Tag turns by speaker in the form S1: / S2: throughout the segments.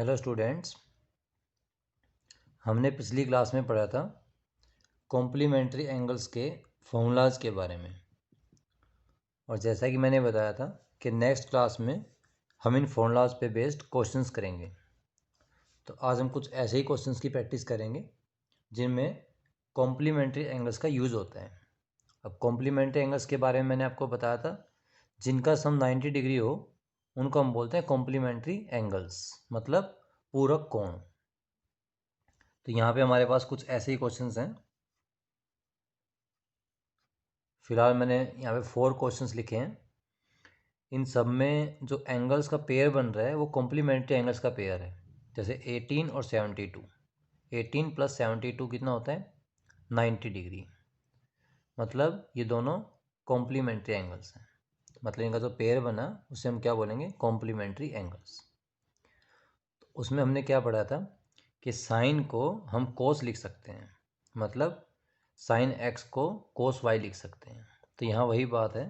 S1: Hello students, हमने पिछली class में पढ़ा था कॉम्प्लीमेंट्री एंगल्स के फॉर्मूलाज के बारे में। और जैसा कि मैंने बताया था कि नेक्स्ट क्लास में हम इन फॉर्मूलाज पे बेस्ड क्वेश्चंस करेंगे। तो आज हम कुछ ऐसे ही क्वेश्चंस की प्रैक्टिस करेंगे जिनमें कॉम्प्लीमेंट्री एंगल्स का यूज़ होता है। अब कॉम्प्लीमेंट्री एंगल्स के बारे में मैंने आपको बताया था, जिनका सम 90 डिग्री हो उनको हम बोलते हैं कॉम्प्लीमेंट्री एंगल्स, मतलब पूरक कोण। तो यहाँ पे हमारे पास कुछ ऐसे ही क्वेश्चंस हैं। फिलहाल मैंने यहाँ पे 4 क्वेश्चंस लिखे हैं। इन सब में जो एंगल्स का पेयर बन रहा है वो कॉम्प्लीमेंट्री एंगल्स का पेयर है। जैसे 18 और 72, 18 प्लस 72 कितना होता है? 90 डिग्री। मतलब ये दोनों कॉम्प्लीमेंट्री एंगल्स हैं। मतलब इनका जो पेयर बना उसे हम क्या बोलेंगे? Complementary angles. तो उसमें हमने क्या पढ़ा था कि साइन को हम कोस लिख सकते हैं, मतलब साइन एक्स को कोस वाई लिख सकते हैं। तो यहाँ वही बात है,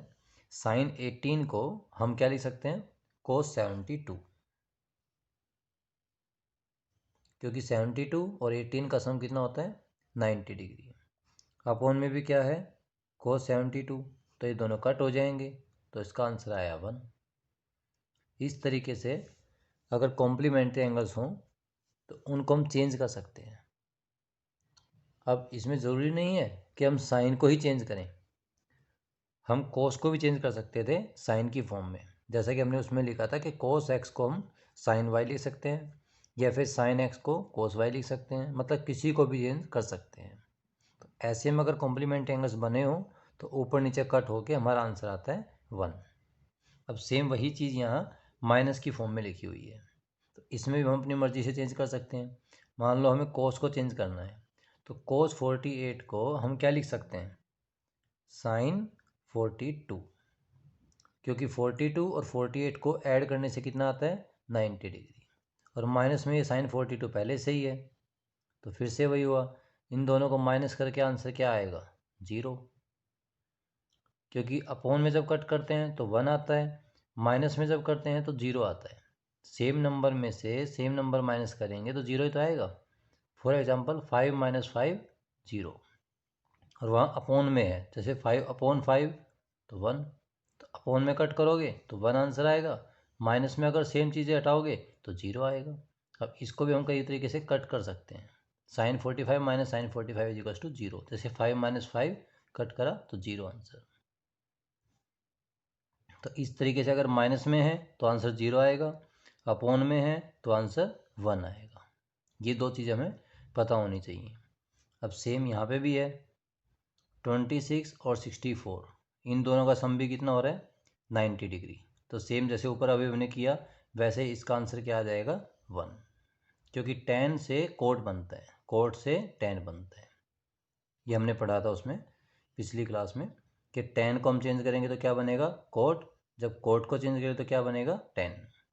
S1: साइन 18 को हम क्या लिख सकते हैं? कोस 72, क्योंकि 72 और 18 का सम कितना होता है? 90 डिग्री। अपॉन में भी क्या है? कोस 72, तो ये दोनों कट हो जाएंगे, तो इसका आंसर आया 1। इस तरीके से अगर कॉम्प्लीमेंट्री एंगल्स हों तो उनको हम चेंज कर सकते हैं। अब इसमें ज़रूरी नहीं है कि हम साइन को ही चेंज करें, हम कोस को भी चेंज कर सकते थे साइन की फॉर्म में। जैसा कि हमने उसमें लिखा था कि कोस एक्स को हम साइन वाई लिख सकते हैं, या फिर साइन एक्स को कोस वाई लिख सकते हैं, मतलब किसी को भी चेंज कर सकते हैं। तो ऐसे में अगर कॉम्प्लीमेंट्री एंगल्स बने हो तो ऊपर नीचे कट होके हमारा आंसर आता है 1। अब सेम वही चीज़ यहाँ माइनस की फॉर्म में लिखी हुई है, तो इसमें भी हम अपनी मर्ज़ी से चेंज कर सकते हैं। मान लो हमें कोस को चेंज करना है, तो कोस 48 को हम क्या लिख सकते हैं? साइन 42, क्योंकि 42 और 48 को ऐड करने से कितना आता है? 90 डिग्री। और माइनस में ये साइन 42 पहले से ही है, तो फिर से वही हुआ, इन दोनों को माइनस करके आंसर क्या आएगा? 0। क्योंकि अपॉन में जब कट करते हैं तो 1 आता है, माइनस में जब करते हैं तो 0 आता है। सेम नंबर में से सेम नंबर माइनस करेंगे तो 0 ही तो आएगा। फॉर एग्जाम्पल 5 - 5 0, और वहाँ अपॉन में है, जैसे 5/5 तो 1। तो अपॉन में कट करोगे तो 1 आंसर आएगा, माइनस में अगर सेम चीज़ें हटाओगे तो 0 आएगा। अब इसको भी हम कई तरीके से कट कर सकते हैं। Sine 45 minus sine 45 equals to 0, जैसे 5 - 5 कट करा तो 0 आंसर। तो इस तरीके से अगर माइनस में है तो आंसर 0 आएगा, अपॉन में है तो आंसर 1 आएगा। ये दो चीज़ हमें पता होनी चाहिए। अब सेम यहाँ पे भी है, 26 और 64, इन दोनों का सम भी कितना हो रहा है? 90 डिग्री। तो सेम जैसे ऊपर अभी हमने किया वैसे इसका आंसर क्या आ जाएगा? 1, क्योंकि tan से कोट बनता है, कोट से tan बनता है। ये हमने पढ़ा था उसमें पिछली क्लास में कि tan को हम चेंज करेंगे तो क्या बनेगा? कोट। जब कोट को चेंज करेंगे तो क्या बनेगा? tan।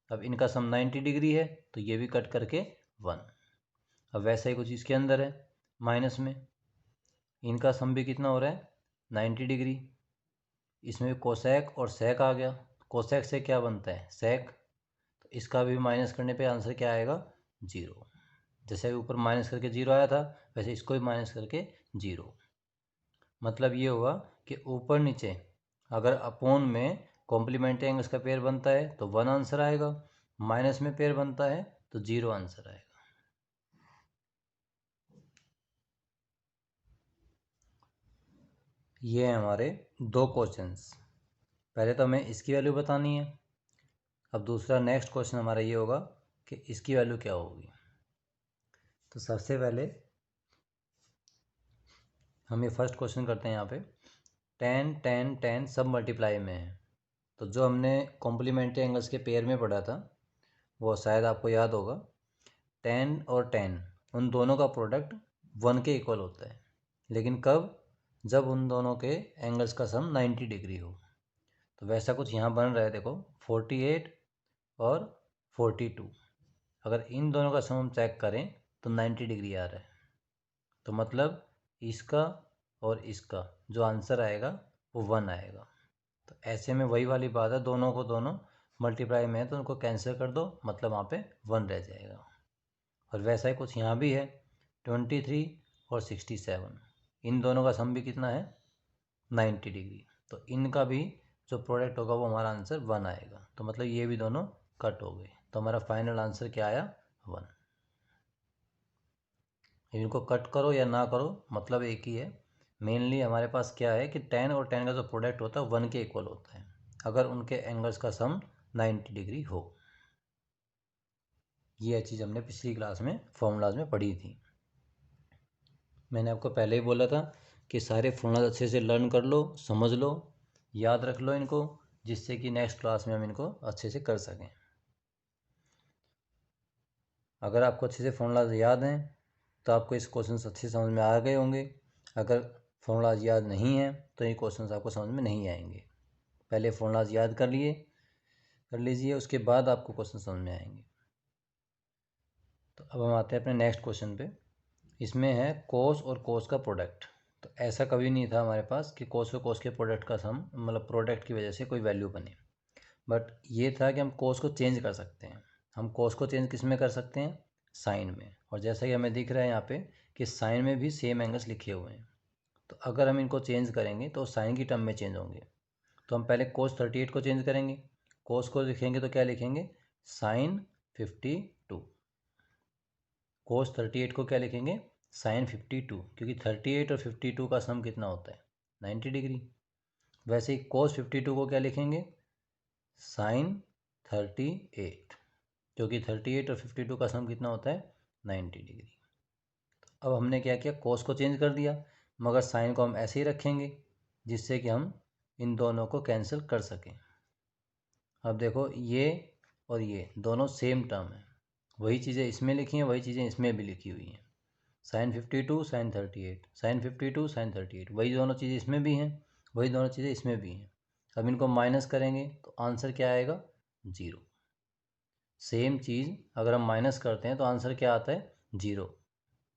S1: अब इनका सम 90 डिग्री है तो ये भी कट करके 1। अब वैसा ही कुछ इसके अंदर है, माइनस में इनका सम भी कितना हो रहा है? 90 डिग्री। इसमें भी कोसेक और सेक आ गया, कोसेक से क्या बनता है? सेक। तो इसका भी माइनस करने पे आंसर क्या आएगा? 0। जैसे ऊपर माइनस करके 0 आया था वैसे इसको भी माइनस करके 0। मतलब ये हुआ कि ऊपर नीचे अगर अपॉन में कॉम्प्लीमेंट्री एंगल्स का पेयर बनता है तो 1 आंसर आएगा, माइनस में पेयर बनता है तो 0 आंसर आएगा। ये हैं हमारे 2 क्वेश्चंस। पहले तो हमें इसकी वैल्यू बतानी है। अब दूसरा नेक्स्ट क्वेश्चन हमारा ये होगा कि इसकी वैल्यू क्या होगी। तो सबसे पहले हम ये फर्स्ट क्वेश्चन करते हैं। यहाँ पे tan tan tan सब मल्टीप्लाई में है, तो जो हमने कॉम्प्लीमेंट्री एंगल्स के पेयर में पढ़ा था वो शायद आपको याद होगा। tan और tan उन दोनों का प्रोडक्ट 1 के इक्वल होता है, लेकिन कब? जब उन दोनों के एंगल्स का सम 90 डिग्री हो। तो वैसा कुछ यहाँ बन रहा है, देखो 48 और 42, अगर इन दोनों का सम हम चेक करें तो 90 डिग्री आ रहा है। तो मतलब इसका और इसका जो आंसर आएगा वो 1 आएगा। तो ऐसे में वही वाली बात है, दोनों को दोनों मल्टीप्लाई में है तो उनको कैंसिल कर दो, मतलब वहाँ पे 1 रह जाएगा। और वैसा ही कुछ यहाँ भी है, 23 और 67, इन दोनों का सम भी कितना है 90 डिग्री। तो इनका भी जो प्रोडक्ट होगा वो हमारा आंसर 1 आएगा। तो मतलब ये भी दोनों कट हो गए, तो हमारा फाइनल आंसर क्या आया 1। इनको कट करो या ना करो मतलब एक ही है। मेनली हमारे पास क्या है कि 10 और 10 का जो प्रोडक्ट होता है 1 के इक्वल होता है अगर उनके एंगल्स का सम 90 डिग्री हो। ये चीज़ हमने पिछली क्लास में फॉर्मूलाज में पढ़ी थी। मैंने आपको पहले ही बोला था कि सारे फॉर्मूलाज अच्छे से लर्न कर लो, समझ लो, याद रख लो इनको, जिससे कि नेक्स्ट क्लास में हम इनको अच्छे से कर सकें। अगर आपको अच्छे से फॉर्मूलाज याद हैं तो आपको इस क्वेश्चन अच्छे समझ में आ गए होंगे। अगर फॉर्मूलाज याद नहीं हैं तो ये क्वेश्चन आपको समझ में नहीं आएंगे। पहले फॉर्मूलाज याद कर लीजिए, उसके बाद आपको क्वेश्चन समझ में आएंगे। तो अब हम आते हैं अपने नेक्स्ट क्वेश्चन पे। इसमें है कोस और कोस का प्रोडक्ट। तो ऐसा कभी नहीं था हमारे पास कि कोस और कोस के प्रोडक्ट का सम मतलब प्रोडक्ट की वजह से कोई वैल्यू बने, बट ये था कि हम कोस को चेंज कर सकते हैं। हम कोस को चेंज किस में कर सकते हैं, साइन में। और जैसा कि हमें दिख रहा है यहाँ पे कि साइन में भी सेम एंगल्स लिखे हुए हैं, तो अगर हम इनको चेंज करेंगे तो साइन की टर्म में चेंज होंगे। तो हम पहले कोस 38 को चेंज करेंगे। कोस को लिखेंगे तो क्या लिखेंगे, साइन 52। कोस 38 को क्या लिखेंगे, साइन 52, क्योंकि 38 और 52 का सम कितना होता है 90 डिग्री। वैसे ही कोस 52 को क्या लिखेंगे, साइन 38, क्योंकि 38 और 52 का सम कितना होता है 90 डिग्री। अब हमने क्या किया, कोस को चेंज कर दिया, मगर साइन को हम ऐसे ही रखेंगे जिससे कि हम इन दोनों को कैंसिल कर सकें। अब देखो ये और ये दोनों सेम टर्म है, वही चीज़ें इसमें लिखी हैं वही चीज़ें इसमें भी लिखी हुई हैं। साइन 52 साइन 38, साइन 52 साइन 38, वही दोनों चीज़ें इसमें भी हैं वही दोनों चीज़ें इसमें भी हैं। अब इनको माइनस करेंगे तो आंसर क्या आएगा, 0। सेम चीज़ अगर हम माइनस करते हैं तो आंसर क्या आता है 0,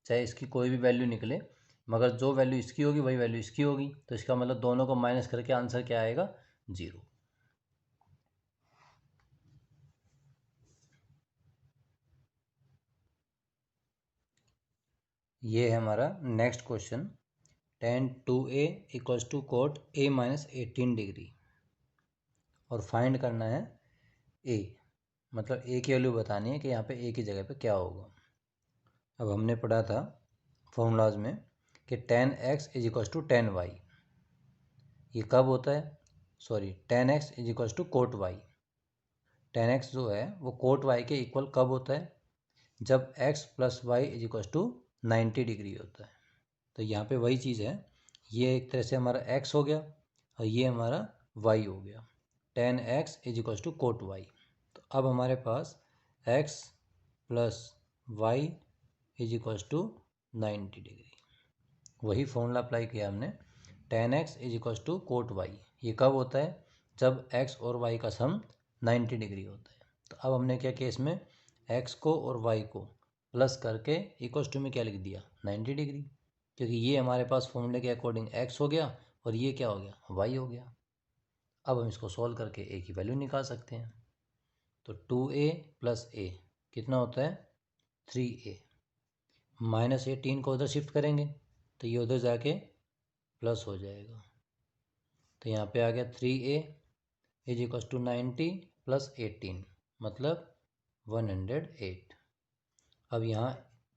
S1: चाहे इसकी कोई भी वैल्यू निकले, मगर जो वैल्यू इसकी होगी वही वैल्यू इसकी होगी। तो इसका मतलब दोनों को माइनस करके आंसर क्या आएगा, 0। ये है हमारा next question, tan 2a equals to cot a minus 18 degree और फाइंड करना है a, मतलब a की वैल्यू बतानी है कि यहाँ पे a की जगह पे क्या होगा। अब हमने पढ़ा था फॉर्मूलाज में कि tan x is equals to tan y, ये कब होता है, sorry tan x is equals to cot y। tan x जो है वो कोट y के इक्वल कब होता है, जब x plus Y is equals to 90 degree होता है। तो यहाँ पे वही चीज़ है, ये एक तरह से हमारा x हो गया और ये हमारा y हो गया। tan x is equals to cot y। तो अब हमारे पास x plus Y is equals to 90 degree, वही फॉर्मूला अप्लाई किया हमने। tan x is equals to cot y, ये कब होता है, जब x और y का सम 90 डिग्री होता है। तो अब हमने क्या किया, इसमें x को और y को प्लस करके इक्वल्स टू में क्या लिख दिया 90 डिग्री, क्योंकि ये हमारे पास फॉर्मूले के अकॉर्डिंग x हो गया और ये क्या हो गया y हो गया। अब हम इसको सॉल्व करके a की वैल्यू निकाल सकते हैं। तो 2a प्लस a कितना होता है 3a, माइनस 18 को उधर शिफ्ट करेंगे तो ये उधर जाके प्लस हो जाएगा। तो यहाँ पे आ गया 3a is equal to 90 plus 18, मतलब 108। अब यहाँ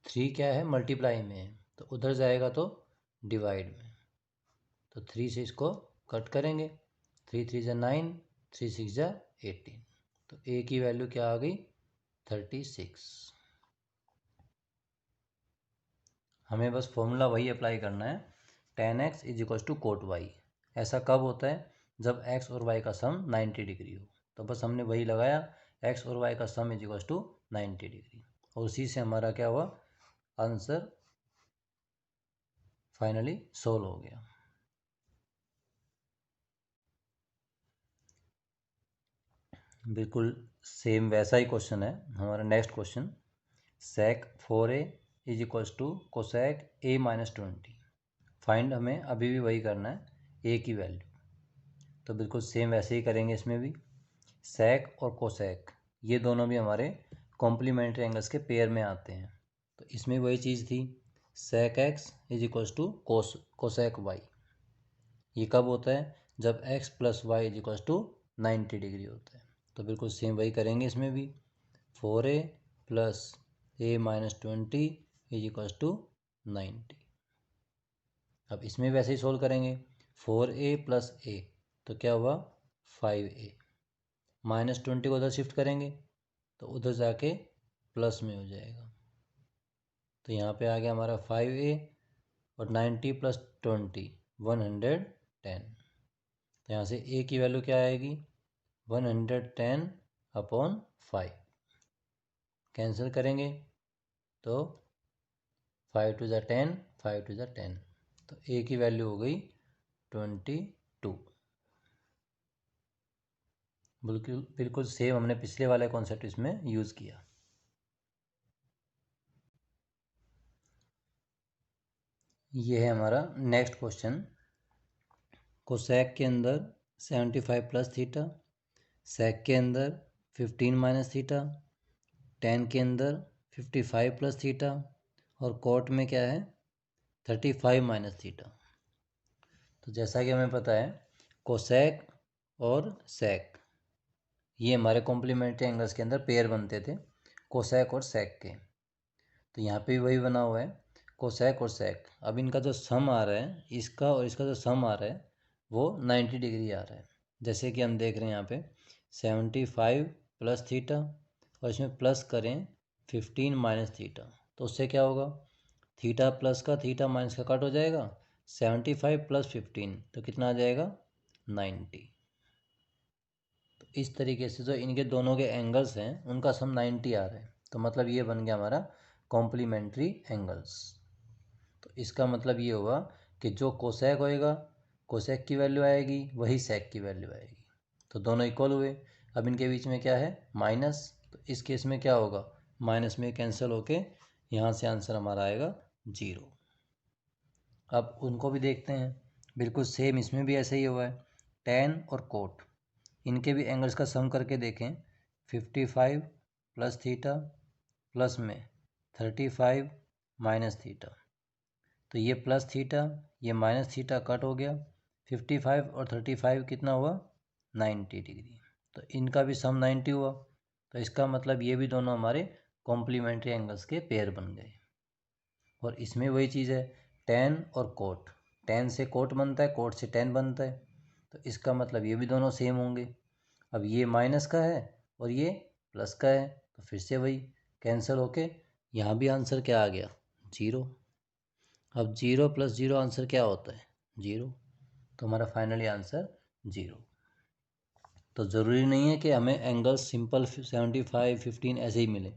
S1: 3 क्या है मल्टीप्लाई में है, तो उधर जाएगा तो डिवाइड में। तो 3 से इसको कट करेंगे, 3 3 जा 9, 3 6 जा 18। तो a की वैल्यू क्या आ गई 36। हमें बस फॉर्मूला वही अप्लाई करना है, tan x is equal to cot y। ऐसा कब होता है, जब x और y का सम 90 डिग्री हो। तो बस हमने वही लगाया, x और y का sum is equal to 90 degree, और उसी से हमारा क्या हुआ, आंसर फाइनली सोल्व हो गया। बिल्कुल सेम वैसा ही क्वेश्चन है हमारा next question, sec 4a is equals to cosec a minus 20। Find हमें अभी भी वही करना है a की वैल्यू। तो बिल्कुल सेम वैसे ही करेंगे इसमें भी। सेक और कोसेक ये दोनों भी हमारे कॉम्प्लीमेंट्री एंगल्स के पेयर में आते हैं। तो इसमें वही चीज़ थी, sec X is equals to cosec Y. ये कब होता है? जब x plus Y is equals to 90 degree होता है। तो बिल्कुल सेम वही करेंगे इसमें भी, 4a plus a minus 20 is equals to 90। अब इसमें वैसे ही सोल्व करेंगे, 4a प्लस a तो क्या हुआ 5a, माइनस 20 को उधर शिफ्ट करेंगे तो उधर जाके प्लस में हो जाएगा। तो यहाँ पे आ गया हमारा 5a और 90 प्लस 20 110। तो यहाँ से a की वैल्यू क्या आएगी 110 अपॉन 5। कैंसिल करेंगे तो 5 टू ज़ा 10, 5 टू ज़ा 10, तो a की वैल्यू हो गई 22। बिल्कुल बिल्कुल सेम हमने पिछले वाले कॉन्सेप्ट इसमें यूज़ किया। ये है हमारा नेक्स्ट क्वेश्चन। कोसेक के अंदर 75 प्लस थीटा, सेक के अंदर 15 माइनस थीटा, टेन के अंदर 55 प्लस थीटा और कोट में क्या है 35 माइनस थीटा। तो जैसा कि हमें पता है कोसेक और सेक ये हमारे कॉम्प्लीमेंट्री एंगल्स के अंदर पेयर बनते थे, कोसेक और सेक के। तो यहाँ पे भी वही बना हुआ है, कोसेक और सेक। अब इनका जो सम आ रहा है, इसका और इसका जो सम आ रहा है वो 90 डिग्री आ रहा है। जैसे कि हम देख रहे हैं यहाँ पे 75 प्लस थीटा और इसमें प्लस करें 15 माइनस थीटा, तो उससे क्या होगा थीटा प्लस का थीटा माइनस का कट हो जाएगा, 75 प्लस 15 तो कितना आ जाएगा 90। तो इस तरीके से जो इनके दोनों के एंगल्स हैं उनका सम 90 आ रहा है। तो मतलब ये बन गया हमारा कॉम्प्लीमेंट्री एंगल्स। तो इसका मतलब ये हुआ कि जो कोसेक होएगा, कोसेक की वैल्यू आएगी वही सेक की वैल्यू आएगी, तो दोनों इक्वल हुए। अब इनके बीच में क्या है माइनस, तो इस केस में क्या होगा माइनस में कैंसिल होके यहाँ से आंसर हमारा आएगा 0। अब उनको भी देखते हैं, बिल्कुल सेम इसमें भी ऐसे ही हुआ है। टेन और कोट इनके भी एंगल्स का सम करके देखें, 55 प्लस थीटा प्लस में 35 माइनस थीटा, तो ये प्लस थीटा ये माइनस थीटा कट हो गया, 55 और 35 कितना हुआ 90 डिग्री। तो इनका भी सम 90 हुआ, तो इसका मतलब ये भी दोनों हमारे कॉम्प्लीमेंट्री एंगल्स के पेयर बन गए। और इसमें वही चीज़ है टेन और कोट, टेन से कोट बनता है, कोट से टेन बनता है, तो इसका मतलब ये भी दोनों सेम होंगे। अब ये माइनस का है और ये प्लस का है, तो फिर से वही कैंसिल होके यहाँ भी आंसर क्या आ गया 0। अब 0 प्लस 0 आंसर क्या होता है 0, तो हमारा फाइनली आंसर 0। तो ज़रूरी नहीं है कि हमें एंगल सिंपल 75 15 ऐसे ही मिले,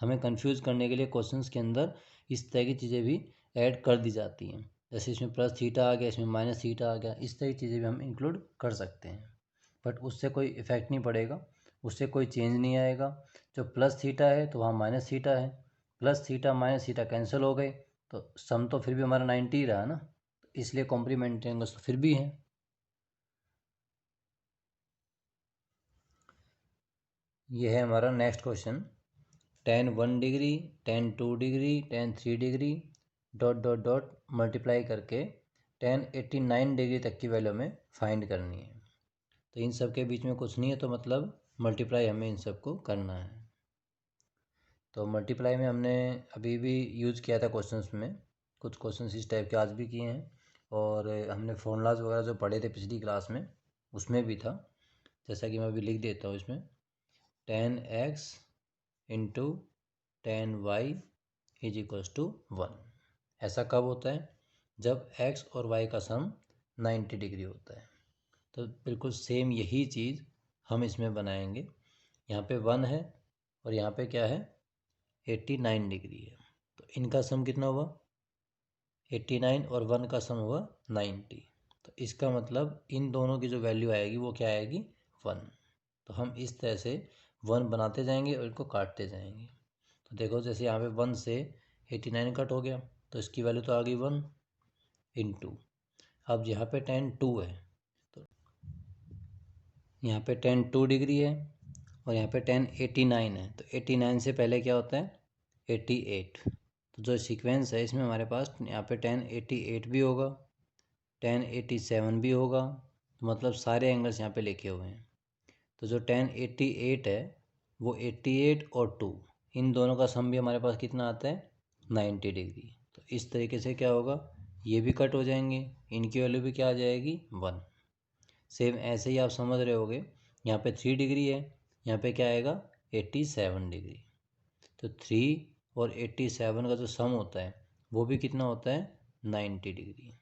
S1: हमें कंफ्यूज करने के लिए क्वेश्चंस के अंदर इस तरह की चीज़ें भी ऐड कर दी जाती हैं। जैसे इसमें प्लस थीटा आ गया, इसमें माइनस थीटा आ गया, इस तरह की चीज़ें भी हम इंक्लूड कर सकते हैं। बट उससे कोई इफ़ेक्ट नहीं पड़ेगा, उससे कोई चेंज नहीं आएगा। जो प्लस थीटा है तो वहाँ माइनस थीटा है, plus theta minus theta cancel हो गए, तो सम तो फिर भी हमारा 90 ही रहा ना, इसलिए कॉम्प्लीमेंट्री एंगल्स तो फिर भी हैं। ये है हमारा next question, tan 1 degree, tan 2 degree, tan 3 degree dot dot dot multiply करके tan 89 डिग्री तक की वैल्यू हमें फाइंड करनी है। तो इन सब के बीच में कुछ नहीं है, तो मतलब मल्टीप्लाई हमें इन सब को करना है। तो मल्टीप्लाई में हमने अभी भी यूज़ किया था क्वेश्चंस में, कुछ क्वेश्चंस इस टाइप के आज भी किए हैं, और हमने फॉर्मूलाज वगैरह जो पढ़े थे पिछली क्लास में उसमें भी था। जैसा कि मैं अभी लिख देता हूँ इसमें, tan x into tan y is equals to 1। ऐसा कब होता है जब x और y का सम 90 डिग्री होता है। तो बिल्कुल सेम यही चीज़ हम इसमें बनाएंगे। यहाँ पे 1 है और यहाँ पे क्या है 89 डिग्री है, तो इनका सम कितना हुआ 89 और 1 का सम हुआ 90। तो इसका मतलब इन दोनों की जो वैल्यू आएगी वो क्या आएगी 1। तो हम इस तरह से 1 बनाते जाएंगे और इनको काटते जाएंगे। तो देखो जैसे यहाँ पे 1 से 89 कट हो गया, तो इसकी वैल्यू तो आ गई 1 इंटू, अब यहाँ पे tan 2 है, तो यहाँ पे tan 2 डिग्री है और यहाँ पे tan 89 है। तो 89 से पहले क्या होता है 88। तो जो सीक्वेंस है इसमें हमारे पास यहाँ पे tan 88 भी होगा, tan 87 भी होगा। तो मतलब सारे एंगल्स यहाँ पे लिखे हुए हैं। तो जो tan 88 है वो 88 और 2 इन दोनों का सम भी हमारे पास कितना आता है 90 डिग्री। तो इस तरीके से क्या होगा, ये भी कट हो जाएंगे, इनकी वैल्यू भी क्या आ जाएगी 1। सेम ऐसे ही आप समझ रहे होगे, यहाँ पे 3 डिग्री है, यहाँ पे क्या आएगा 87 डिग्री। तो 3 और 87 का जो सम होता है वो भी कितना होता है 90 डिग्री।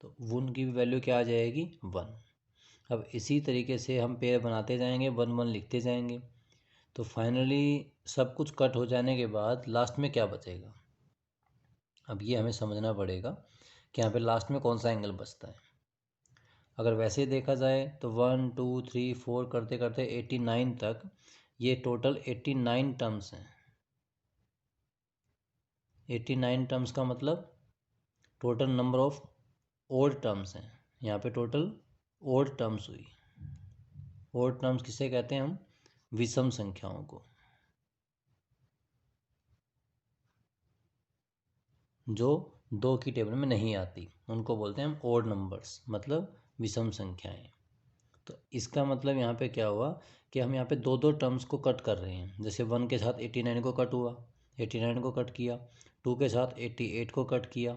S1: तो उनकी भी वैल्यू क्या आ जाएगी 1। अब इसी तरीके से हम पेयर बनाते जाएंगे, 1 1 लिखते जाएंगे। तो फाइनली सब कुछ कट हो जाने के बाद लास्ट में क्या बचेगा, अब ये हमें समझना पड़ेगा कि यहाँ पे लास्ट में कौन सा एंगल बचता है। अगर वैसे देखा जाए तो 1 2 3 4 करते करते 89 तक ये टोटल 89 टर्म्स हैं। 89 टर्म्स का मतलब total number of odd terms हैं। यहाँ पे टोटल ओड टर्म्स हुई। ओड टर्म्स किसे कहते हैं हम, विषम संख्याओं को, जो 2 की टेबल में नहीं आती उनको बोलते हैं हम ओड नंबर्स, मतलब विषम संख्याएं। तो इसका मतलब यहाँ पे क्या हुआ कि हम यहाँ पे दो दो टर्म्स को कट कर रहे हैं। जैसे 1 के साथ 89 को कट हुआ, 89 को कट किया, 2 के साथ 88 को कट किया,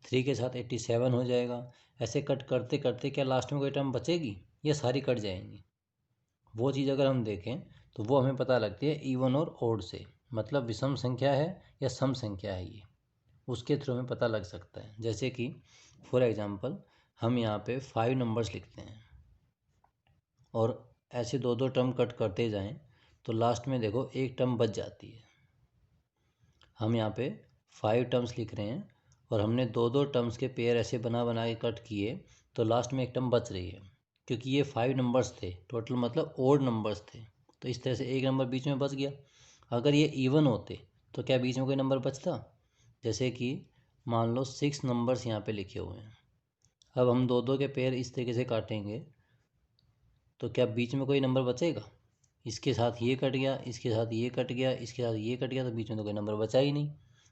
S1: 3 के साथ 87 हो जाएगा। ऐसे कट करते करते क्या लास्ट में कोई टर्म बचेगी, ये सारी कट जाएंगी। वो चीज़ अगर हम देखें तो वो हमें पता लगती है इवन और ओड से, मतलब विषम संख्या है या सम संख्या है, ये उसके थ्रू हमें पता लग सकता है। जैसे कि फॉर एग्जांपल हम यहाँ पे 5 नंबर्स लिखते हैं और ऐसे दो दो टर्म कट करते जाएं तो लास्ट में देखो एक टर्म बच जाती है। हम यहाँ पे 5 टर्म्स लिख रहे हैं और हमने दो दो टर्म्स के पेयर ऐसे बना बना के कट किए तो लास्ट में एक टर्म बच रही है, क्योंकि ये 5 नंबर्स थे टोटल, मतलब ओड नंबर्स थे। तो इस तरह से एक नंबर बीच में बच गया। अगर ये इवन होते तो क्या बीच में कोई नंबर बचता, जैसे कि मान लो 6 नंबर्स यहाँ पे लिखे हुए हैं। अब हम दो दो के पेयर इस तरीके से काटेंगे तो क्या बीच में कोई नंबर बचेगा, इसके साथ ये कट गया, इसके साथ ये कट गया, इसके साथ ये कट गया, तो बीच में तो कोई नंबर बचा ही नहीं,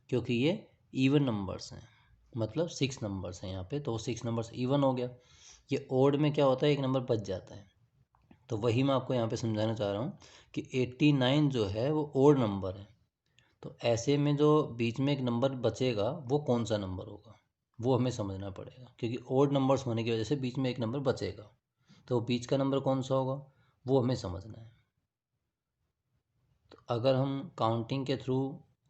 S1: क्योंकि ये इवन नंबर्स हैं, मतलब 6 नंबर्स हैं यहाँ पे, तो 6 नंबर्स इवन हो गया। ये ओड में क्या होता है, एक नंबर बच जाता है। तो वही मैं आपको यहाँ पे समझाना चाह रहा हूँ कि 89 जो है वो ओड नंबर है। तो ऐसे में जो बीच में एक नंबर बचेगा वो कौन सा नंबर होगा, वो हमें समझना पड़ेगा, क्योंकि ओड नंबर्स होने की वजह से बीच में एक नंबर बचेगा। तो बीच का नंबर कौन सा होगा वो हमें समझना है। तो अगर हम काउंटिंग के थ्रू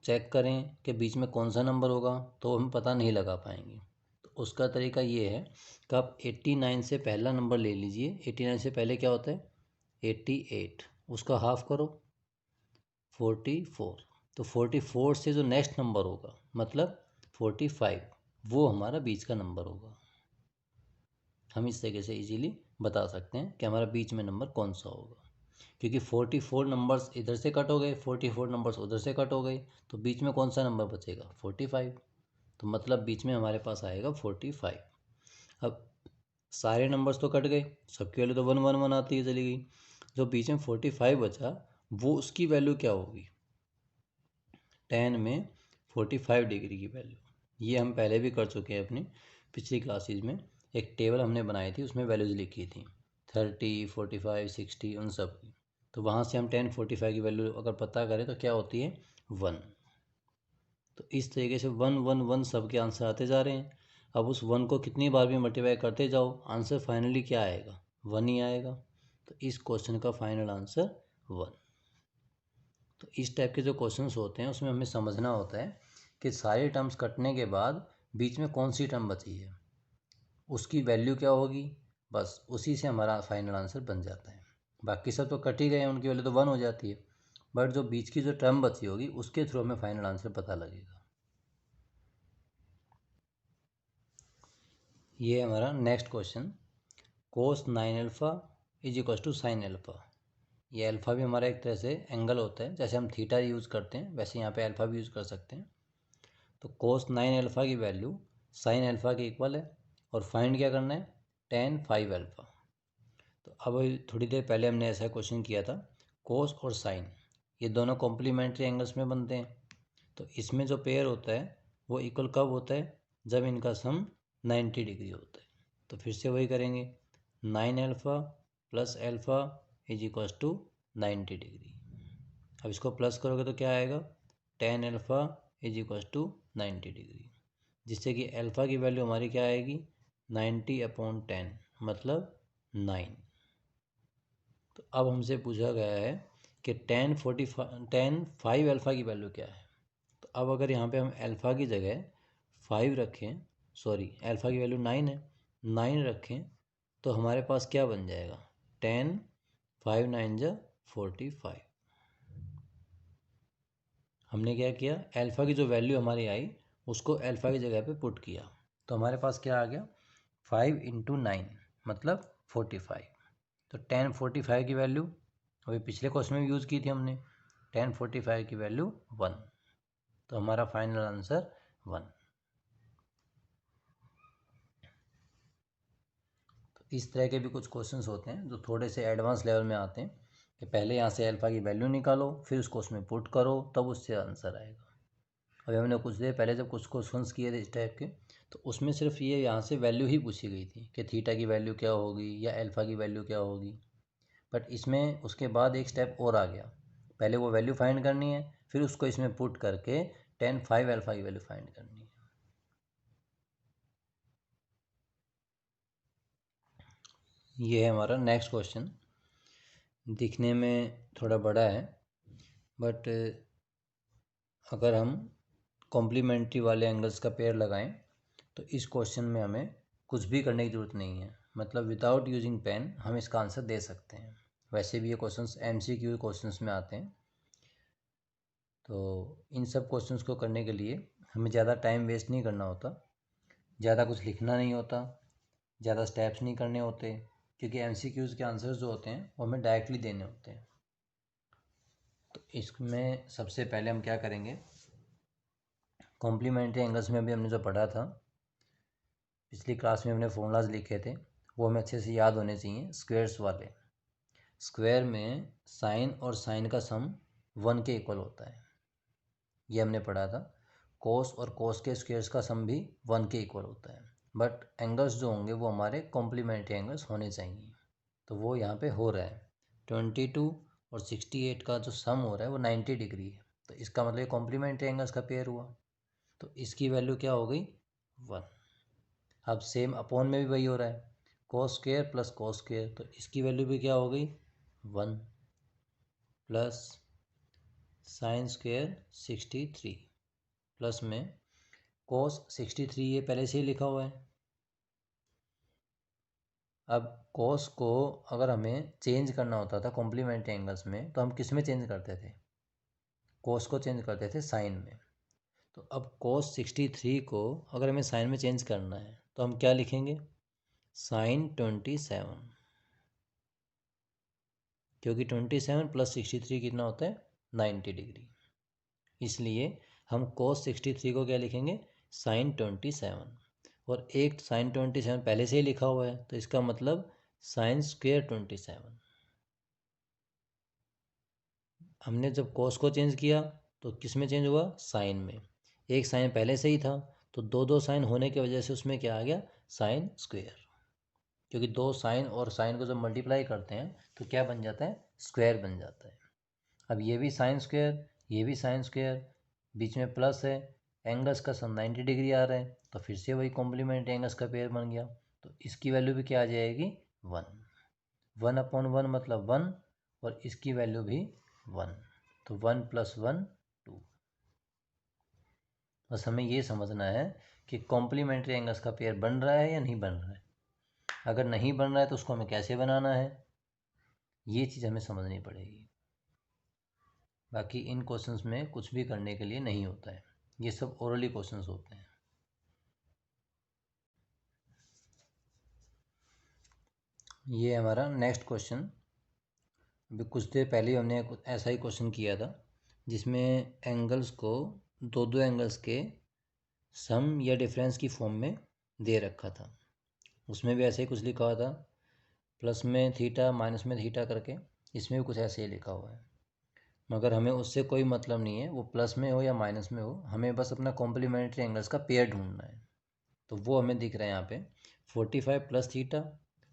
S1: चेक करें कि बीच में कौन सा नंबर होगा तो हम पता नहीं लगा पाएंगे। तो उसका तरीका ये है कि आप 89 से पहला नंबर ले लीजिए। 89 से पहले क्या होता है 88, उसका हाफ करो 44। तो 44 से जो नेक्स्ट नंबर होगा मतलब 45, वो हमारा बीच का नंबर होगा। हम इस तरीके से इजीली बता सकते हैं कि हमारा बीच में नंबर कौन सा होगा, क्योंकि 44 नंबर्स इधर से कट हो गए, 44 नंबर्स उधर से कट हो गए, तो बीच में कौन सा नंबर बचेगा 45। तो मतलब बीच में हमारे पास आएगा 45। अब सारे नंबर्स तो कट गए, सबकी वैल्यू तो 1 1 1 आती है चली गई। जो बीच में 45 बचा वो उसकी वैल्यू क्या होगी, tan में 45 डिग्री की वैल्यू। ये हम पहले भी कर चुके हैं अपनी पिछली क्लासेज में, एक टेबल हमने बनाई थी उसमें वैल्यूज़ लिखी थी 30 45 60 उन सब की। तो वहाँ से हम tan 45 की वैल्यू अगर पता करें तो क्या होती है 1। तो इस तरीके से 1 1 1 सब के आंसर आते जा रहे हैं। अब उस 1 को कितनी बार भी मल्टीप्लाई करते जाओ आंसर फाइनली क्या आएगा 1 ही आएगा। तो इस क्वेश्चन का फाइनल आंसर 1। तो इस टाइप के जो क्वेश्चंस होते हैं उसमें हमें समझना होता है कि सारे टर्म्स कटने के बाद बीच में कौन सी टर्म बची है, उसकी वैल्यू क्या होगी, बस उसी से हमारा फाइनल आंसर बन जाता है। बाकी सब तो कट ही गए हैं, उनकी वैल्यू तो 1 हो जाती है, बट जो बीच की जो टर्म बची होगी उसके थ्रू हमें फाइनल आंसर पता लगेगा। ये हमारा next question, cos 9 alpha is equal to sine alpha. ये अल्फ़ा भी हमारा एक तरह से एंगल होता है, जैसे हम थीटा यूज़ करते हैं वैसे यहाँ पे अल्फ़ा भी यूज़ कर सकते हैं। तो cos 9 अल्फ़ा की वैल्यू साइन अल्फ़ा के इक्वल है और फाइंड क्या करना है tan 5 अल्फ़ा। तो अब थोड़ी देर पहले हमने ऐसा क्वेश्चन किया था, कोस और साइन ये दोनों कॉम्प्लीमेंट्री एंगल्स में बनते हैं। तो इसमें जो पेयर होता है वो इक्वल कब होता है, जब इनका सम 90 डिग्री होता है। तो फिर से वही करेंगे, 9 alpha plus alpha is equals to 90 degree. अब इसको प्लस करोगे तो क्या आएगा, 10 alpha is equals to 90 degree, जिससे कि अल्फ़ा की वैल्यू हमारी क्या आएगी, 90/10 मतलब 9। तो अब हमसे पूछा गया है कि 10 अल्फ़ा की वैल्यू क्या है। तो अब अगर यहाँ पे हम अल्फ़ा की जगह 5 रखें, सॉरी अल्फ़ा की वैल्यू 9 है, 9 रखें तो हमारे पास क्या बन जाएगा, 10 5 9 जा 45। हमने क्या किया, अल्फ़ा की जो वैल्यू हमारी आई उसको अल्फ़ा की जगह पे पुट किया, तो हमारे पास क्या आ गया, 5 × 9 मतलब 45। तो 1045 की वैल्यू अभी पिछले क्वेश्चन में यूज़ की थी हमने, 1045 की वैल्यू 1, तो हमारा फाइनल आंसर 1। तो इस तरह के भी कुछ क्वेश्चंस होते हैं जो थोड़े से एडवांस लेवल में आते हैं कि पहले यहाँ से अल्फ़ा की वैल्यू निकालो, फिर उसको उसमें पुट करो, तब उससे आंसर आएगा। अभी हमने कुछ देर पहले जब कुछ क्वेश्चंस किए थे इस टाइप के, तो उसमें सिर्फ ये यहाँ से वैल्यू ही पूछी गई थी कि थीटा की वैल्यू क्या होगी या अल्फ़ा की वैल्यू क्या होगी। बट इसमें उसके बाद एक स्टेप और आ गया, पहले वो वैल्यू फाइंड करनी है, फिर उसको इसमें पुट करके 10 5 अल्फ़ा की वैल्यू फाइंड करनी है। ये है हमारा नेक्स्ट क्वेश्चन, दिखने में थोड़ा बड़ा है, बट अगर हम कॉम्प्लीमेंट्री वाले एंगल्स का पेयर लगाएं तो इस क्वेश्चन में हमें कुछ भी करने की ज़रूरत नहीं है, मतलब विदाउट यूजिंग पेन हम इसका आंसर दे सकते हैं। वैसे भी ये क्वेश्चंस MCQ क्वेश्चंस में आते हैं, तो इन सब क्वेश्चंस को करने के लिए हमें ज़्यादा टाइम वेस्ट नहीं करना होता, ज़्यादा कुछ लिखना नहीं होता, ज़्यादा स्टेप्स नहीं करने होते, क्योंकि MCQs के आंसर्स जो होते हैं वो हमें डायरेक्टली देने होते हैं। तो इसमें सबसे पहले हम क्या करेंगे, कॉम्प्लीमेंट्री एंगल्स में भी हमने जो पढ़ा था पिछली क्लास में, हमने फॉर्मूलाज लिखे थे वो हमें अच्छे से याद होने चाहिए। स्क्वेयर्स वाले, स्क्वायर में साइन और साइन का सम 1 के इक्वल होता है, ये हमने पढ़ा था। कोस और कोस के स्क्वेयर्स का सम भी 1 के इक्वल होता है, बट एंगल्स जो होंगे वो हमारे कॉम्प्लीमेंट्री एंगल्स होने चाहिए, तो वो यहाँ पे हो रहा है। 22 और 68 का जो सम हो रहा है वो 90 डिग्री है, तो इसका मतलब ये कॉम्प्लीमेंट्री एंगल्स का पेयर हुआ, तो इसकी वैल्यू क्या हो गई, 1। अब सेम अपॉन में भी वही हो रहा है, cos square plus cos square, तो इसकी वैल्यू भी क्या हो गई, 1 प्लस साइन स्क्वेयर 63 प्लस में कोस 63, ये पहले से ही लिखा हुआ है। अब कोस को अगर हमें चेंज करना होता था कॉम्प्लीमेंट्री एंगल्स में, तो हम किस में चेंज करते थे, कोस को चेंज करते थे साइन में। तो अब कोस 63 को अगर हमें साइन में चेंज करना है तो हम क्या लिखेंगे, साइन 27, क्योंकि 27 प्लस 63 कितना होता है, 90 डिग्री, इसलिए हम कोस 63 को क्या लिखेंगे, साइन 27, और एक साइन 27 पहले से ही लिखा हुआ है, तो इसका मतलब साइन स्क्वेयर 27। हमने जब कोस को चेंज किया तो किस में चेंज हुआ, साइन में, एक साइन पहले से ही था, तो दो दो साइन होने की वजह से उसमें क्या आ गया, साइन स्क्वेयर, क्योंकि दो साइन और साइन को जब मल्टीप्लाई करते हैं तो क्या बन जाता है, स्क्वायर बन जाता है। अब ये भी साइन स्क्वायर, ये भी साइन स्क्वायर, बीच में प्लस है, एंगल्स का सम 90 डिग्री आ रहा है, तो फिर से वही कॉम्प्लीमेंट्री एंगल्स का पेयर बन गया, तो इसकी वैल्यू भी क्या आ जाएगी, 1, 1/1 मतलब 1, और इसकी वैल्यू भी 1, तो 1 + 1 2। बस हमें ये समझना है कि कॉम्प्लीमेंट्री एंगल्स का पेयर बन रहा है या नहीं बन रहा है, अगर नहीं बन रहा है तो उसको हमें कैसे बनाना है, ये चीज़ हमें समझनी पड़ेगी। बाकी इन क्वेश्चंस में कुछ भी करने के लिए नहीं होता है, ये सब ओरली क्वेश्चंस होते हैं। ये हमारा नेक्स्ट क्वेश्चन, अभी कुछ देर पहले हमने ऐसा ही क्वेश्चन किया था जिसमें एंगल्स को दो दो एंगल्स के सम या डिफरेंस की फॉर्म में दे रखा था, उसमें भी ऐसे ही कुछ लिखा हुआ था, प्लस में थीटा माइनस में थीटा करके, इसमें भी कुछ ऐसे ही लिखा हुआ है, मगर हमें उससे कोई मतलब नहीं है, वो प्लस में हो या माइनस में हो, हमें बस अपना कॉम्प्लीमेंट्री एंगल्स का पेयर ढूंढना है। तो वो हमें दिख रहा है यहाँ पे 45 प्लस थीटा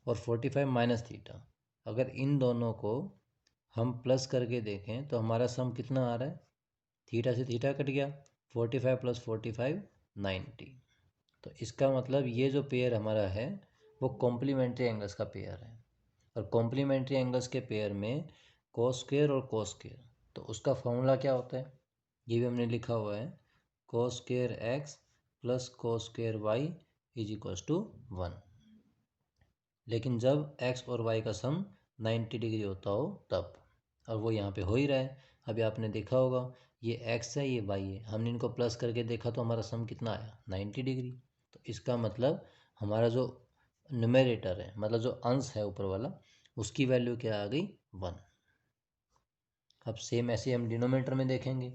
S1: और 45 माइनस थीटा। अगर इन दोनों को हम प्लस करके देखें तो हमारा सम कितना आ रहा है, थीटा से थीटा कट गया, 45 प्लस 45 90। तो इसका मतलब ये जो पेयर हमारा है वो कॉम्प्लीमेंट्री एंगल्स का पेयर है। और कॉम्प्लीमेंट्री एंगल्स के पेयर में कोस स्क्वायर और कोस स्क्वायर, तो उसका फॉर्मूला क्या होता है, ये भी हमने लिखा हुआ है, cos square X plus cos square Y is equals to 1। लेकिन जब एक्स और वाई का सम 90 डिग्री होता हो तब, और वो यहाँ पे हो ही रहा है। अभी आपने देखा होगा ये एक्स है ये वाई है, हमने इनको प्लस करके देखा तो हमारा सम कितना आया 90 डिग्री। तो इसका मतलब हमारा जो न्यूमरेटर है, मतलब जो अंश है ऊपर वाला, उसकी वैल्यू क्या आ गई 1। अब सेम ऐसे हम डिनोमीटर में देखेंगे,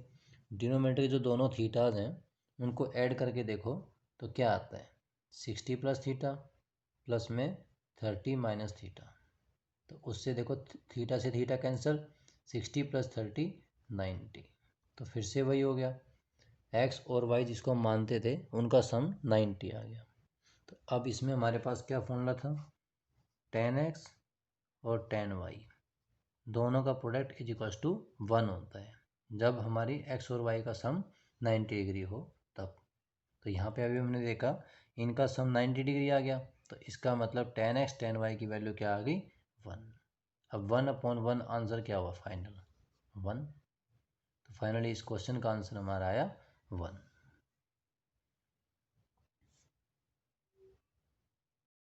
S1: डिनोमीटर के जो दोनों थीटाज हैं उनको ऐड करके देखो तो क्या आता है 60 प्लस थीटा प्लस में 30 माइनस थीटा। तो उससे देखो थीटा से थीटा कैंसिल, 60 प्लस 30 90। तो फिर से वही हो गया, एक्स और वाई जिसको हम मानते थे उनका सम 90 आ गया। तो अब इसमें हमारे पास क्या फॉर्मूला था, tan x और tan y दोनों का प्रोडक्ट इज इक्वल्स टू 1 होता है जब हमारी एक्स और वाई का सम 90 डिग्री हो तब। तो यहाँ पे अभी हमने देखा इनका सम 90 डिग्री आ गया, तो इसका मतलब tan x tan y की वैल्यू क्या आ गई 1। अब 1/1 आंसर क्या हुआ फाइनल 1। तो फाइनली इस क्वेश्चन का आंसर हमारा आया 1।